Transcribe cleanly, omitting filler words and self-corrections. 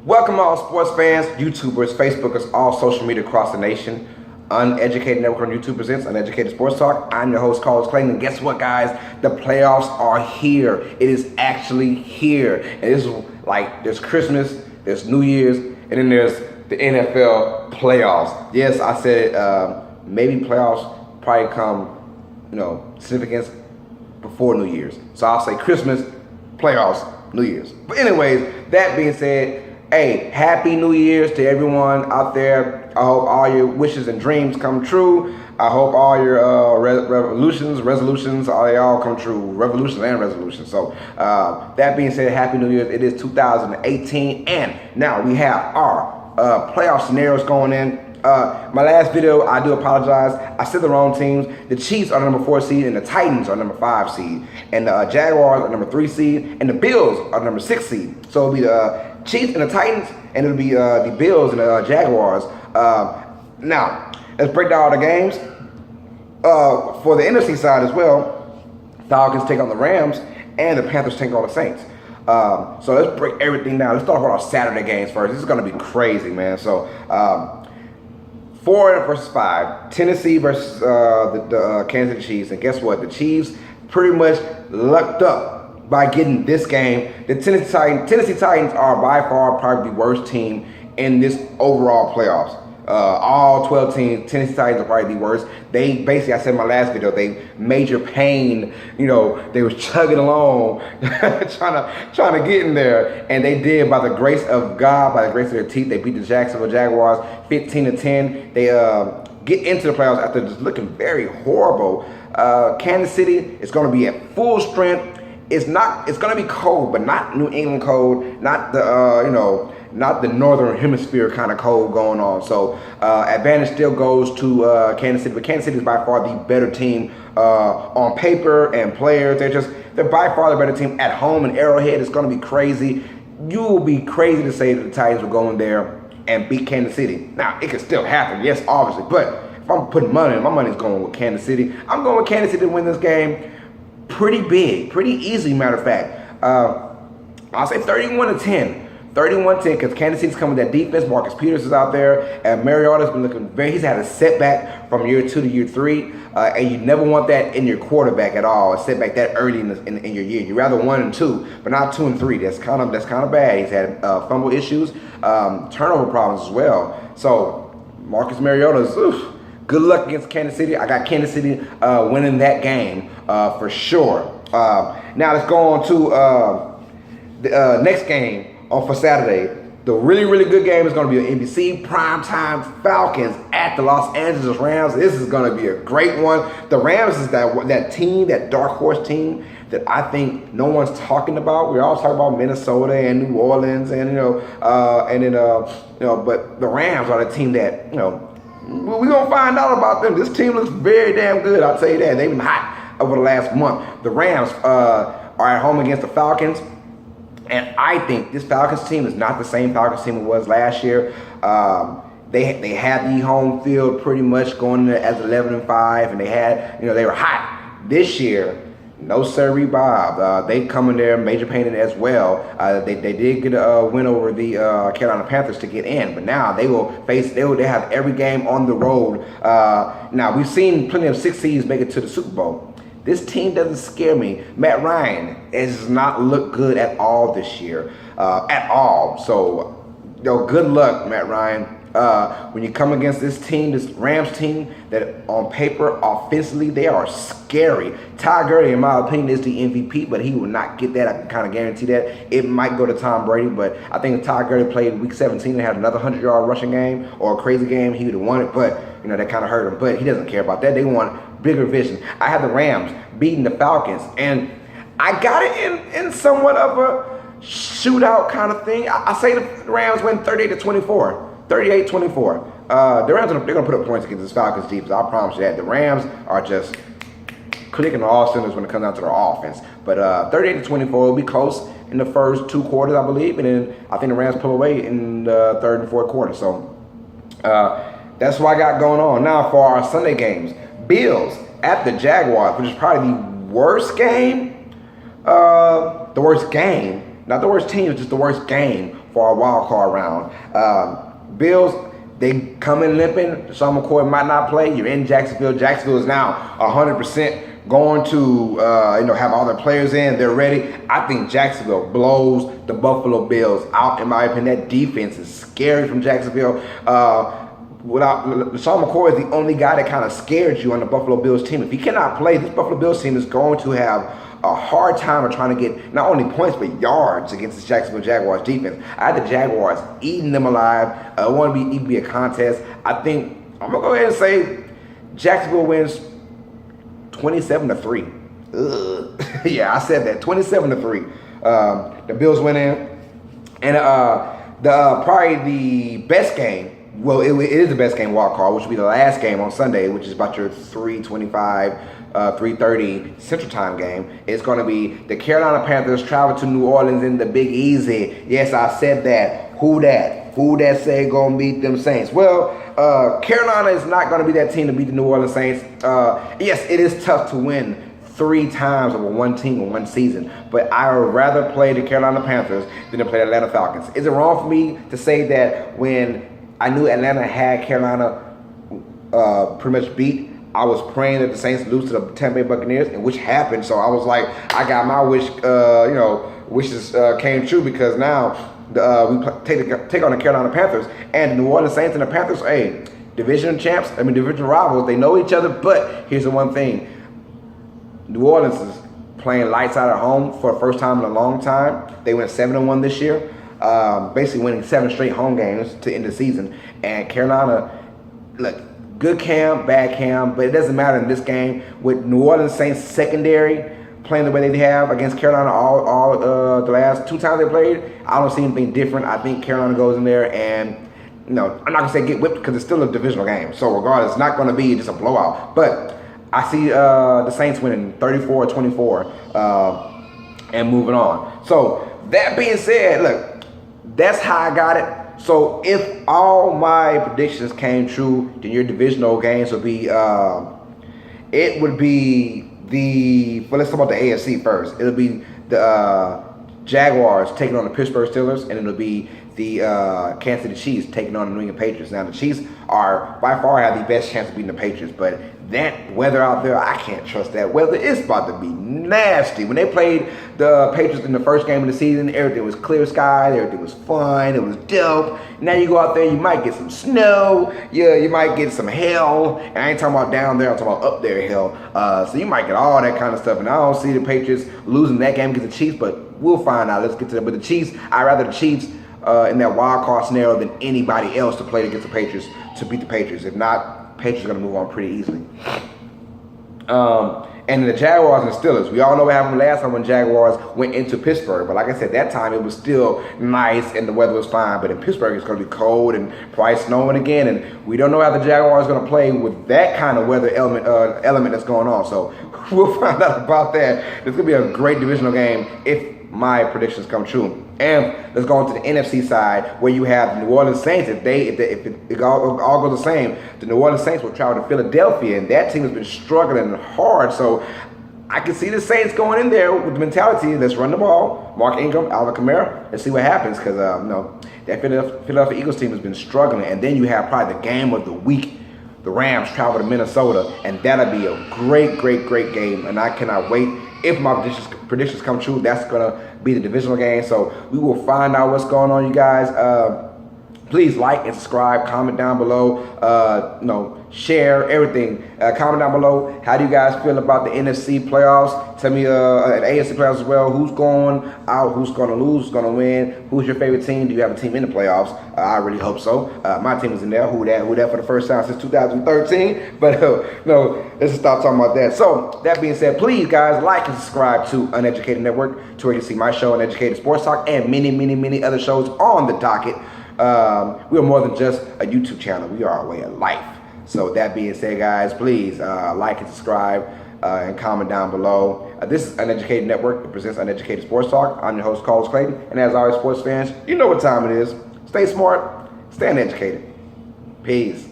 Welcome all sports fans, YouTubers, Facebookers, all social media across the nation. Uneducated Network on YouTube presents Uneducated Sports Talk. I'm your host, Carlos Clayton, and guess what, guys? The playoffs are here. It is actually here. And this is like, there's Christmas, there's New Year's, and then there's the NFL playoffs. Yes, I said maybe playoffs probably come, significance before New Year's. So I'll say Christmas, playoffs, New Year's. But anyways, that being said, hey, Happy New Year's to everyone out there. I hope all your wishes and dreams come true. I hope all your resolutions, all come true. Revolutions and resolutions. So that being said, Happy New Year's. It is 2018, and now we have our playoff scenarios going in. My last video, I do apologize. I said the wrong teams. The Chiefs are the number 4 seed, and the Titans are number 5 seed, and the Jaguars are number 3 seed, and the Bills are number 6 seed. So it'll be the Chiefs and the Titans, and it'll be the Bills and the Jaguars. Now, let's break down all the games. For the NFC side as well, Falcons take on the Rams, and the Panthers take on the Saints. So let's break everything down. Let's talk about our Saturday games first. This is going to be crazy, man. So 4 versus 5, Tennessee versus the Kansas City Chiefs. And guess what? The Chiefs pretty much lucked up by getting this game. The Tennessee Titans are by far probably the worst team in this overall playoffs. All 12 teams, Tennessee Titans are probably the worst. They basically, I said in my last video, they major pain. They was chugging along, trying to get in there, and they did by the grace of God, by the grace of their teeth. They beat the Jacksonville Jaguars 15-10. They get into the playoffs after just looking very horrible. Kansas City is going to be at full strength. It's going to be cold, but not New England cold, not the not the northern hemisphere kind of cold going on. So advantage still goes to Kansas City, but Kansas City is by far the better team on paper and players. They're by far the better team at home in Arrowhead. It's going to be crazy. You will be crazy to say that the Titans will go in there and beat Kansas City. Now, it could still happen, yes, obviously, but if I'm putting money, my money's going with Kansas City. I'm going with Kansas City to win this game pretty big, pretty easy, matter of fact. I'll say 31-10. 31-10, because Kansas City's coming with that defense. Marcus Peters is out there, and Mariota's been looking he's had a setback from year 2 to year 3, and you never want that in your quarterback at all, a setback that early in your year. You'd rather 1 and 2, but not 2 and 3. That's kind of bad. He's had fumble issues, turnover problems as well. So Marcus Mariota's, good luck against Kansas City. I got Kansas City winning that game for sure. Now let's go on to the next game for Saturday. The really, really good game is going to be an NBC primetime. Falcons at the Los Angeles Rams. This is going to be a great one. The Rams is that team, that dark horse team that I think no one's talking about. We're all talking about Minnesota and New Orleans, and but the Rams are the team that we're gonna find out about them. This team looks very damn good. I'll tell you that. They've been hot over the last month. The Rams are at home against the Falcons. And I think this Falcons team is not the same Falcons team it was last year. They had the home field pretty much going in as 11-5, and they had, they were hot. This year, no sirree, Bob. They come in there major pain as well. They did get a win over the Carolina Panthers to get in, but now they have every game on the road. Now we've seen plenty of 6 seeds make it to the Super Bowl. This team doesn't scare me. Matt Ryan does not look good at all this year, at all. So, good luck, Matt Ryan. When you come against this team, this Rams team, that on paper, offensively, they are scary. Ty Gurley, in my opinion, is the MVP, but he will not get that. I can kind of guarantee that. It might go to Tom Brady, but I think if Ty Gurley played Week 17 and had another 100-yard rushing game or a crazy game, he would have won it, but, that kind of hurt him. But he doesn't care about that. They want bigger vision. I have the Rams beating the Falcons, and I got it in somewhat of a shootout kind of thing. I say the Rams win 38-24. 38-24. The Rams, they're going to put up points against this Falcons defense. I promise you that. The Rams are just clicking on all cylinders when it comes down to their offense. But 38-24 will be close in the first 2 quarters, I believe. And then I think the Rams pull away in the 3rd and 4th quarter. So that's what I got going on. Now for our Sunday games. Bills at the Jaguars, which is probably the worst game. Not the worst team, it's just the worst game for our wild card round. Bills, they come in limping. Sean McCoy might not play. You're in Jacksonville. Jacksonville is now 100% going to have all their players in. They're ready. I think Jacksonville blows the Buffalo Bills out. In my opinion, that defense is scary from Jacksonville. Without Sean McCoy is the only guy that kind of scared you on the Buffalo Bills team. If he cannot play, this Buffalo Bills team is going to have a hard time of trying to get not only points but yards against this Jacksonville Jaguars defense. I had the Jaguars eating them alive. It won't be a contest. I think I'm gonna go ahead and say Jacksonville wins 27-3. Yeah, I said that 27-3. The Bills went in, and probably the best game. Well, it is the best game wild card, which will be the last game on Sunday, which is about your 3:25, 3:30 Central Time game. It's going to be the Carolina Panthers travel to New Orleans in the Big Easy. Yes, I said that. Who that? Who that say gonna beat them Saints? Well, Carolina is not going to be that team to beat the New Orleans Saints. Yes, it is tough to win 3 times over one team in one season, but I would rather play the Carolina Panthers than to play the Atlanta Falcons. Is it wrong for me to say that when I knew Atlanta had Carolina pretty much beat, I was praying that the Saints lose to the Tampa Bay Buccaneers, and which happened. So I was like, I got my wish, wishes came true, because now we take on the Carolina Panthers and the New Orleans Saints, and the Panthers, hey, division champs. I mean, division rivals. They know each other, but here's the one thing: New Orleans is playing lights out at home for the first time in a long time. They went 7-1 this year. Basically winning 7 straight home games to end the season. And Carolina, look, good cam, bad cam, but it doesn't matter in this game. With New Orleans Saints secondary playing the way they have against Carolina all the last 2 times they played, I don't see anything different. I think Carolina goes in there and, I'm not going to say get whipped, because it's still a divisional game. So regardless, it's not going to be just a blowout. But I see the Saints winning 34-24 and moving on. So that being said, look, that's how I got it. So if all my predictions came true, then your divisional games would be, let's talk about the AFC first. It'll be the Jaguars taking on the Pittsburgh Steelers, and it'll be the Kansas City Chiefs taking on the New England Patriots. Now, the Chiefs are by far have the best chance of beating the Patriots, but that weather out there, I can't trust that weather. It's about to be nasty. When they played the Patriots in the first game of the season, everything was clear skies, everything was fun, it was dope. Now you go out there, you might get some snow, you might get some hail. And I ain't talking about down there, I'm talking about up there hail. So you might get all that kind of stuff. And I don't see the Patriots losing that game against the Chiefs, but we'll find out. Let's get to that. But the Chiefs, I'd rather the Chiefs in that wild card scenario than anybody else to play against the Patriots, to beat the Patriots. If not, Patriots are going to move on pretty easily. And the Jaguars and Steelers, we all know what happened last time when Jaguars went into Pittsburgh. But like I said, that time it was still nice and the weather was fine. But in Pittsburgh, it's going to be cold and probably snowing again. And we don't know how the Jaguars are going to play with that kind of weather element that's going on. So we'll find out about that. It's going to be a great divisional game if my predictions come true. And let's go on to the NFC side, where you have the New Orleans Saints. If it all goes the same, the New Orleans Saints will travel to Philadelphia, and that team has been struggling hard. So I can see the Saints going in there with the mentality, let's run the ball, Mark Ingram, Alvin Kamara, and see what happens, because that Philadelphia Eagles team has been struggling. And then you have probably the game of the week. The Rams travel to Minnesota, and that'll be a great, great, great game, and I cannot wait. If my predictions come true, that's going to be the divisional game. So we will find out what's going on, you guys. Please like and subscribe, comment down below, share everything. Comment down below, how do you guys feel about the NFC playoffs? Tell me, the AFC playoffs as well, who's going out, who's going to lose, who's going to win, who's your favorite team? Do you have a team in the playoffs? I really hope so. My team is in there. Who that for the first time since 2013. But let's just stop talking about that. So that being said, please guys, like and subscribe to Uneducated Network, to where you can see my show, Uneducated Sports Talk, and many, many, many other shows on the docket. We are more than just a YouTube channel. We are a way of life. So that being said, guys, please like and subscribe and comment down below. This is Uneducated Network. It presents Uneducated Sports Talk. I'm your host, Carlos Clayton. And as always, sports fans, you know what time it is. Stay smart, stay uneducated. Peace.